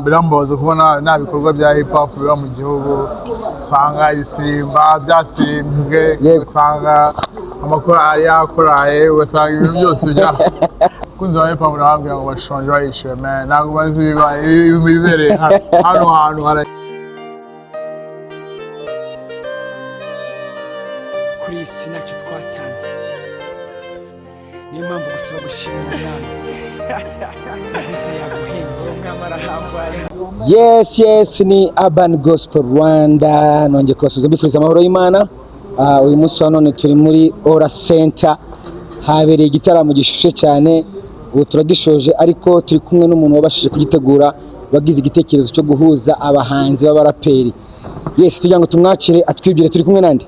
birambaza kubona nta bikorwa bya hip hop biba mu gihugu, usanga ibisimba byasimbwe, usanga amakorali yakoraye, ugasanga ibintu byose bya kunze wa hip hop urambwira ngo bashonje bayishyuye man, ntabwo bazi bibereye hano hantu kuri iyi si ntacyo twatanze, niyo mpamvu gusaba gushira umwami yaguze yaguhenda umwami arahambaye. Yes, ni Urban Gospel Rwanda, nongeye kubasubiza mbifuriza amahoro y'Imana. Uyu munsi wa none turi muri Ora Center, habereye igitaramo gishushe cyane, ubu turagishoje, ariko turi kumwe n'umuntu wabashije kugitegura, wagize igitekerezo cyo guhuza abahanzi b'abaraperi. Yes, tugira ngo tumwakire atwibwire. Turi kumwe nande?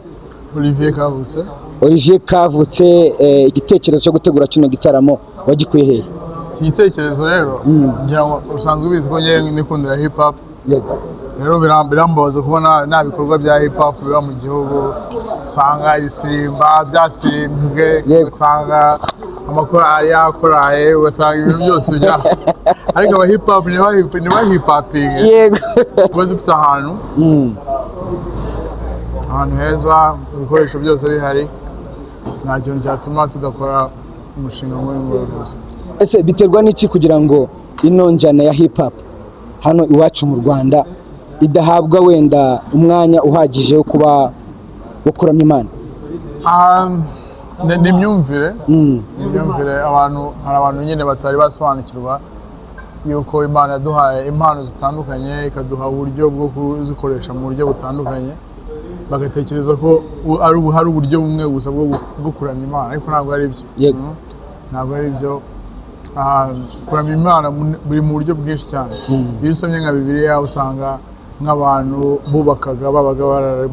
Olivier KAVUTSE. Olivier KAVUTSE, igitekerezo cyo gutegura kino gitaramo wagikuye hehe? Igitekerezo rero ngira ngo usanzwe ubizi ko ngiye nikundira hip hop. Yego. Rero birambaza kubona nta bikorwa bya hip hop biba mu gihugu, usanga ibisimba byasimbwe, usanga amakorali yakoraye, ugasanga ibintu byose bya ariko aba hip hop niba hip hoping. Yego. Kuba dufite ahantu heza, ibikoresho byose bihari, nta kintu cyatuma tudakora umushinga nk'uyu wose. Ese biterwa n'iki kugira ngo ino njyana ya hip hop hano iwacu mu Rwanda idahabwa wenda umwanya uhagije wo kuba kuramya Imana? Ni imyumvire, hari abantu nyine batari basobanukirwa yuko Imana yaduhaye impano zitandukanye, ikaduha uburyo bwo kuzikoresha mu buryo butandukanye, bagatekereza ko hari uburyo bumwe gusa bwo kuramya Imana, ariko ntabwo ari byo. Ntabwo ari byo. Kuramya Imana buri mu buryo bwinshi cyane. Iyo usomye nka Bibiliya usanga nk'abantu babaga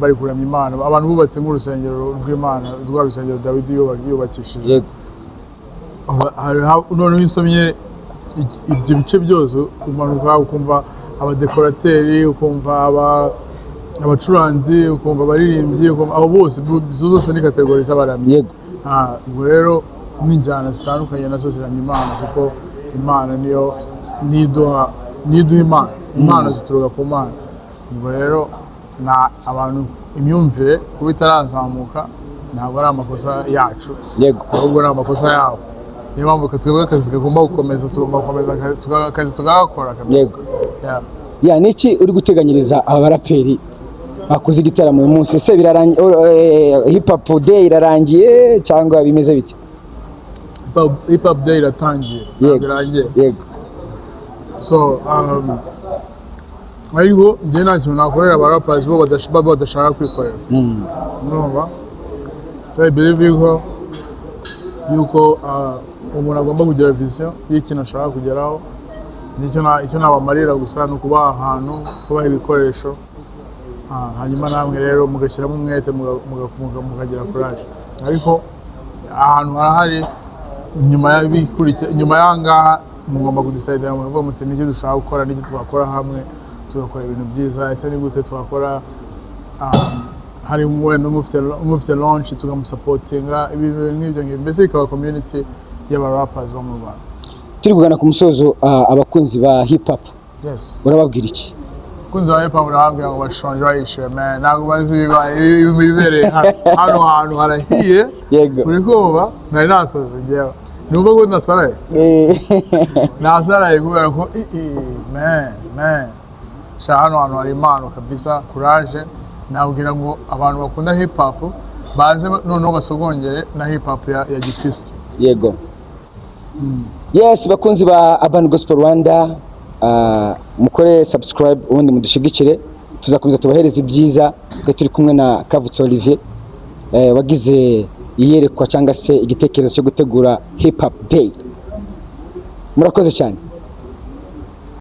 bari kuramya Imana, abantu bubatse nk'urusengero rw'Imana, rwa rusengero Dawidi yubakishije. Noneho usomye ibyo bice byose umanuka ukumva abadekorateri, ukumva abacuranzi, ukumva abaririmbyi, abo bose zose ni kategori z'abaramyi. Ubwo rero n'injyana zitandukanye nazo ziramya Imana, kuko Imana niyo niduha Imana zituruka ku Mana. Ubwo rero abantu imyumvire kuba itarazamuka ntabwo ari amakosa yacu, ahubwo ari amakosa yabo. Niyo mpamvu twebwe akazi kagomba gukomeza, akazi tugakora kabisa. Niki uri guteganyiriza aba baraperi bakoze igitaramo uyu munsi? Ese birarangiye, hip hop day irarangiye cyangwa bimeze bite? Hip hop day iratangiye, birangiye. Yego. So ariko njye nta kintu nakorera abarappers bo badashaka kwikorera. Urumva? I believe yuko umuntu agomba kugira vision y'ikintu ashaka kugeraho. Icyo nabamarira gusa ni ukubaha ahantu, kubaha ibikoresho, hanyuma namwe rero mugashyiramo umwete, mukagira courage. Ariko ahantu harahari, nyuma y'ahangaha mugomba kudecide muvuga muti n'icyo dushaka gukora, n'icyo twakora hamwe tugakora ibintu byiza. Ese ni gute twakora, hari wenda umufite launch tukamusapotinga, ibintu nk'ibyo, mbese ikaba community y'abarappers bo mu Rwanda. Turi kugana ku musozo, abakunzi ba hip hop urababwira iki? Kunze wa hip hop urambwira ngo bashonje bayishyuye man, ntabwo bazi bibereye hano hantu harahiye. Uri kumva nari nasaze njyewe, numva ko nasaraye. Nasaraye kubera ko man hano hantu hari impano kabisa, courage. Nabwira ngo abantu bakunda hip hop baze noneho basogongere na hip hop ya gikristo. Yego. Yes, bakunzi ba Urban Gospel Rwanda, mukore subscribe ubundi mudushigikire, tuzakomeza tubahereza ibyiza. Turi kumwe na KAVUTSE Olivier, wagize iyerekwa cyangwa se igitekerezo cyo gutegura hip hop day. Murakoze cyane.